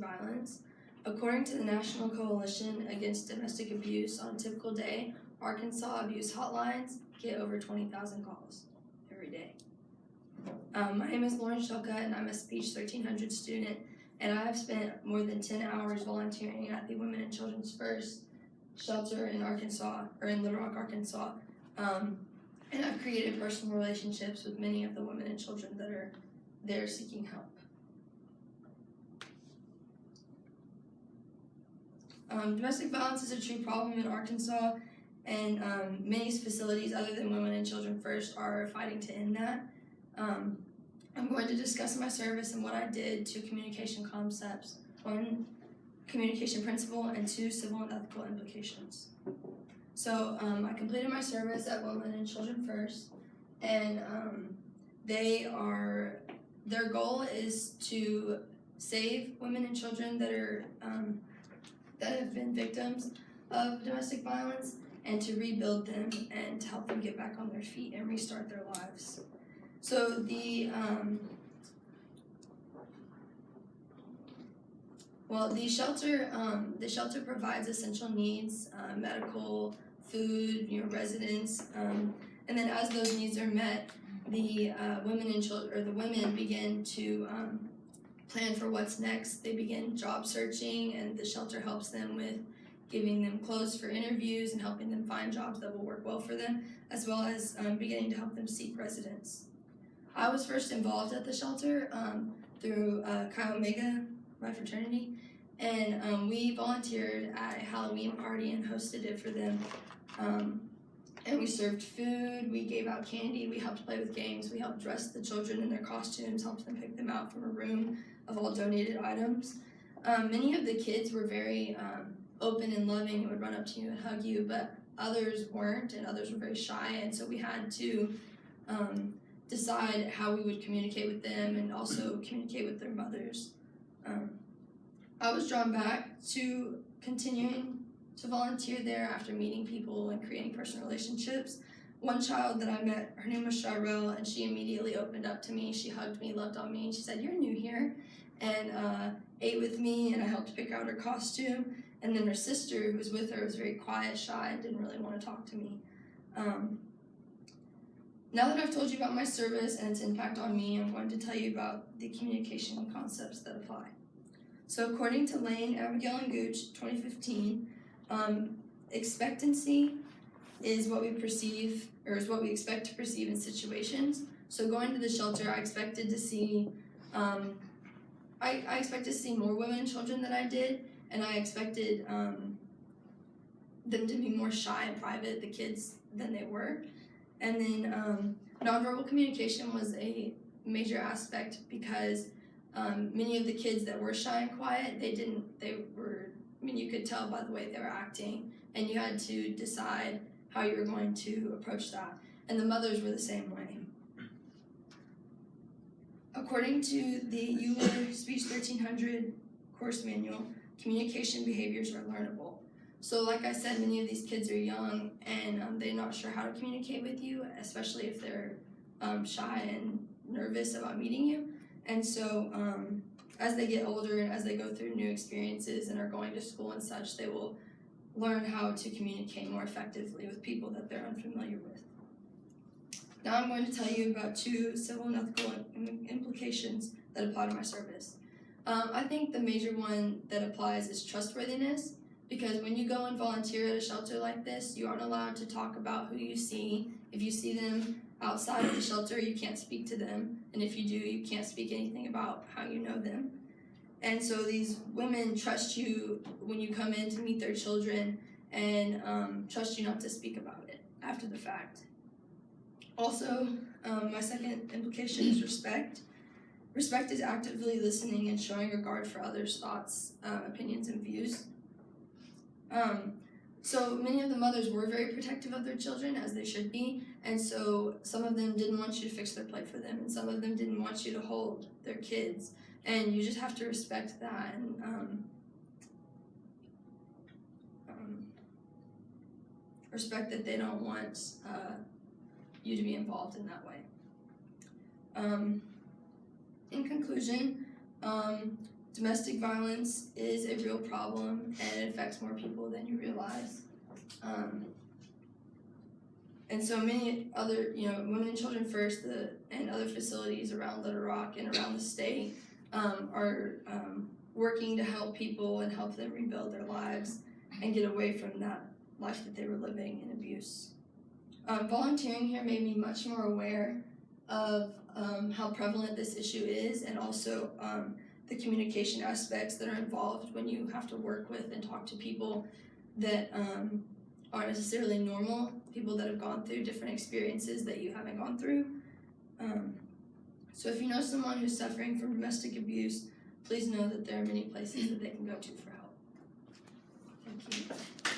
violence. According to the National Coalition Against Domestic Abuse, on a typical day, Arkansas abuse hotlines get over 20,000 calls every day. My name is Shillcutt, and I'm a Speech 1300 student, and I have spent more than 10 hours volunteering at the Women and Children's First shelter in Arkansas, or in Little Rock, Arkansas. And I've created personal relationships with many of the women and children that are there seeking help. Domestic violence is a true problem in Arkansas, and many facilities other than Women and Children First are fighting to end that. I'm going to discuss my service and what I did, 2 communication concepts, 1 communication principle, and 2 civil and ethical implications. So I completed my service at Women and Children First, and their goal is to save women and children that are that have been victims of domestic violence, and to rebuild them and to help them get back on their feet and restart their lives. So the shelter provides essential needs, medical, food, residence, and then as those needs are met, the women begin to plan for what's next. They begin job searching, and the shelter helps them with giving them clothes for interviews and helping them find jobs that will work well for them, as well as beginning to help them seek residence. I was first involved at the shelter through Chi Omega, my fraternity, and we volunteered at a Halloween party and hosted it for them. And we served food, we gave out candy, we helped play with games, we helped dress the children in their costumes, helped them pick them out from a room of all donated items. Many of the kids were very open and loving and would run up to you and hug you, but others weren't, and others were very shy, and so we had to decide how we would communicate with them and also communicate with their mothers. I was drawn back to continuing to volunteer there after meeting people and creating personal relationships. One child that I met, her name was Shirelle, and she immediately opened up to me. She hugged me, loved on me, and she said, "You're new here," and ate with me, and I helped pick out her costume. And then her sister, who was with her, was very quiet, shy, and didn't really want to talk to me. Now that I've told you about my service and its impact on me, I'm going to tell you about the communication concepts that apply. So according to Lane, Abigail, and Gooch, 2015, expectancy is what we perceive, or is what we expect to perceive in situations. So going to the shelter, I expected to see, I expected to see more women and children than I did, and I expected them to be more shy and private, the kids, than they were. And then nonverbal communication was a major aspect because many of the kids that were shy and quiet, you could tell by the way they were acting, and you had to decide how you were going to approach that. And the mothers were the same way. According to the Euler Speech 1300 course manual, communication behaviors are learnable. So like I said, many of these kids are young, and they're not sure how to communicate with you, especially if they're shy and nervous about meeting you. And so as they get older and as they go through new experiences and are going to school and such, they will learn how to communicate more effectively with people that they're unfamiliar with. Now I'm going to tell you about 2 civil and ethical implications that apply to my service. I think the major one that applies is trustworthiness, because when you go and volunteer at a shelter like this, you aren't allowed to talk about who you see. If you see them outside of the shelter, you can't speak to them, and if you do, you can't speak anything about how you know them. And so these women trust you when you come in to meet their children, and trust you not to speak about it after the fact. Also, my second implication is respect. Respect is actively listening and showing regard for others' thoughts, opinions, and views. So many of the mothers were very protective of their children, as they should be, and so some of them didn't want you to fix their plate for them, and some of them didn't want you to hold their kids, and you just have to respect that and respect that they don't want you to be involved in that way. In conclusion, Domestic violence is a real problem, and it affects more people than you realize. And so many other, Women and Children First and other facilities around Little Rock and around the state are working to help people and help them rebuild their lives and get away from that life that they were living in abuse. Volunteering here made me much more aware of how prevalent this issue is, and also the communication aspects that are involved when you have to work with and talk to people that aren't necessarily normal, people that have gone through different experiences that you haven't gone through. So if you know someone who's suffering from domestic abuse, please know that there are many places that they can go to for help. Thank you.